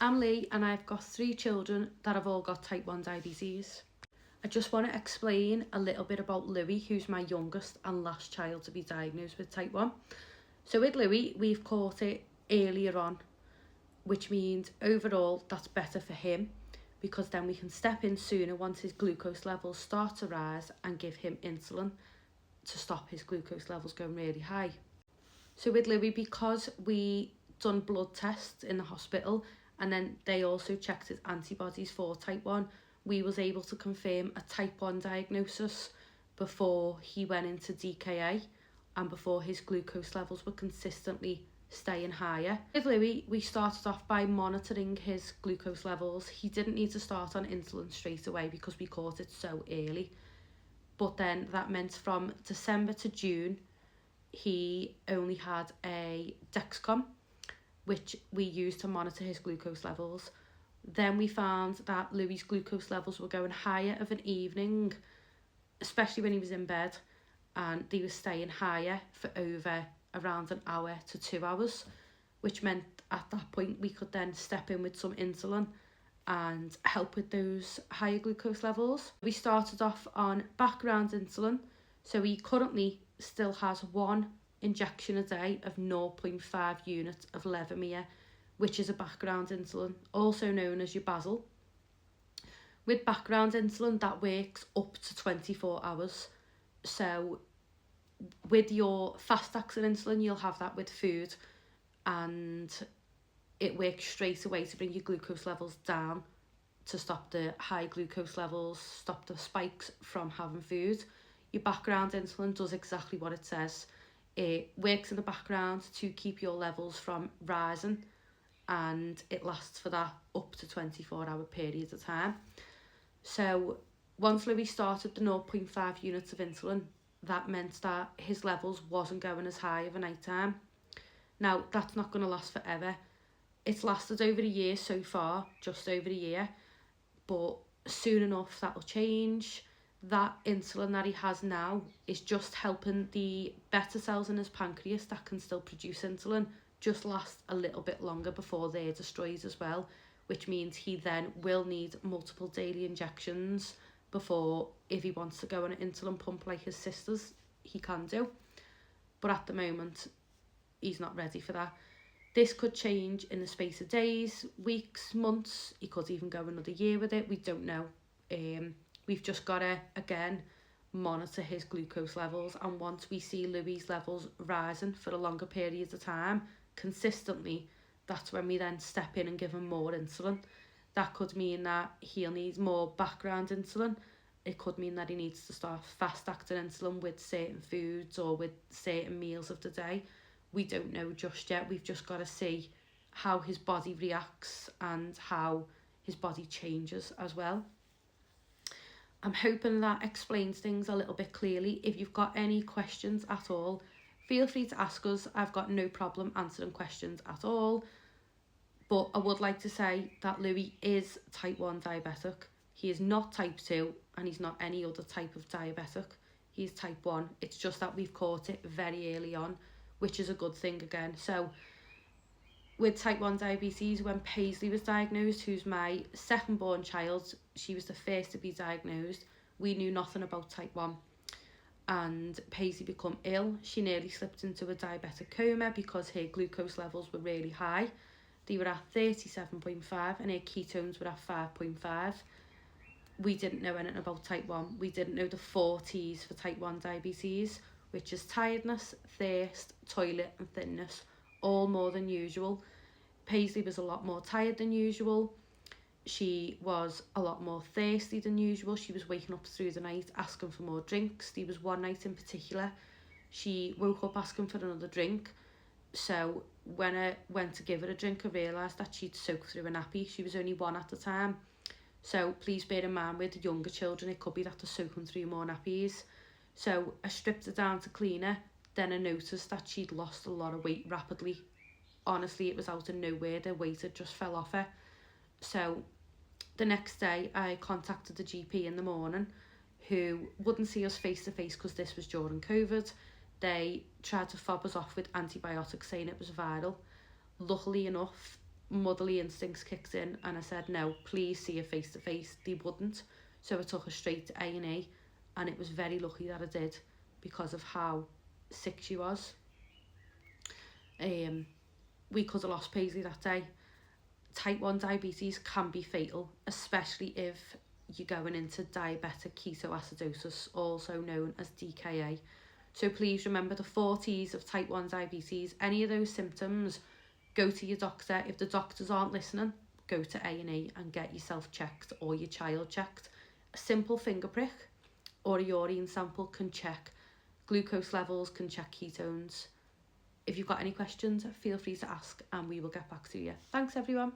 I'm Lee and I've got 3 children that have all got type 1 diabetes. I just want to explain a little bit about Louis, who's my youngest and last child to be diagnosed with type 1. So with Louis, we've caught it earlier on, which means overall that's better for him because then we can step in sooner once his glucose levels start to rise and give him insulin to stop his glucose levels going really high. So with Louis, because we done blood tests in the hospital and then they also checked his antibodies for type 1, we was able to confirm a type 1 diagnosis before he went into DKA and before his glucose levels were consistently staying higher. With Louis, we started off by monitoring his glucose levels. He didn't need to start on insulin straight away because we caught it so early. But then that meant from December to June, he only had a Dexcom, which we used to monitor his glucose levels. Then we found that Louis's glucose levels were going higher of an evening, especially when he was in bed, and they were staying higher for over around an hour to 2 hours, which meant at that point we could then step in with some insulin and help with those higher glucose levels. We started off on background insulin, so he currently still has 1 injection a day of 0.5 units of Levemir, which is a background insulin, also known as your basal. With background insulin, that works up to 24 hours. So with your fast-acting insulin, you'll have that with food, and it works straight away to bring your glucose levels down to stop the high glucose levels, stop the spikes from having food. Your background insulin does exactly what it says. It works in the background to keep your levels from rising, and it lasts for that up to 24-hour period of time. So once Louis started the 0.5 units of insulin, that meant that his levels wasn't going as high of a night time. Now, that's not going to last forever. It's lasted over a year so far, just over a year, but soon enough that'll change. That insulin that he has now is just helping the beta cells in his pancreas that can still produce insulin just last a little bit longer before they're destroyed as well, which means he then will need multiple daily injections before, if he wants to go on an insulin pump like his sisters, he can do. But at the moment, he's not ready for that. This could change in the space of days, weeks, months. He could even go another year with it. We don't know. We've just got to, again, monitor his glucose levels. And once we see Louis's levels rising for a longer period of time, consistently, that's when we then step in and give him more insulin. That could mean that he'll need more background insulin. It could mean that he needs to start fast-acting insulin with certain foods or with certain meals of the day. We don't know just yet. We've just got to see how his body reacts and how his body changes as well. I'm hoping that explains things a little bit clearly. If you've got any questions at all, feel free to ask us. I've got no problem answering questions at all. But I would like to say that Louis is type 1 diabetic. He is not type 2 and he's not any other type of diabetic. He's type 1. It's just that we've caught it very early on, which is a good thing again. So with type 1 diabetes, when Paisley was diagnosed, who's my second born child, she was the first to be diagnosed, we knew nothing about type 1. And Paisley became ill. She nearly slipped into a diabetic coma because her glucose levels were really high. They were at 37.5 and her ketones were at 5.5. We didn't know anything about type 1. We didn't know the 4 T's for type 1 diabetes, which is tiredness, thirst, toilet and thinness, all more than usual. Paisley was a lot more tired than usual. She was a lot more thirsty than usual. She was waking up through the night asking for more drinks. There was one night in particular, she woke up asking for another drink. So when I went to give her a drink, I realised that she'd soaked through a nappy. She was only 1 at the time. So please bear in mind with younger children, it could be that they're soaking through more nappies. So I stripped her down to clean her. Then I noticed that she'd lost a lot of weight rapidly. Honestly, it was out of nowhere. The weight had just fell off her. So the next day I contacted the GP in the morning, who wouldn't see us face to face because this was during COVID. They tried to fob us off with antibiotics saying it was viral. Luckily enough, motherly instincts kicked in, and I said, no, please see her face to face. They wouldn't. So I took her straight to A&E, and it was very lucky that I did because of how sick she was. We could have lost Paisley that day. Type 1 diabetes can be fatal, especially if you're going into diabetic ketoacidosis, also known as DKA. So please remember the 4 T's of type 1 diabetes. Any of those symptoms, go to your doctor. If the doctors aren't listening, go to A&E and get yourself checked or your child checked. A simple finger prick or a urine sample can check glucose levels, can check ketones. If you've got any questions, feel free to ask and we will get back to you. Thanks everyone.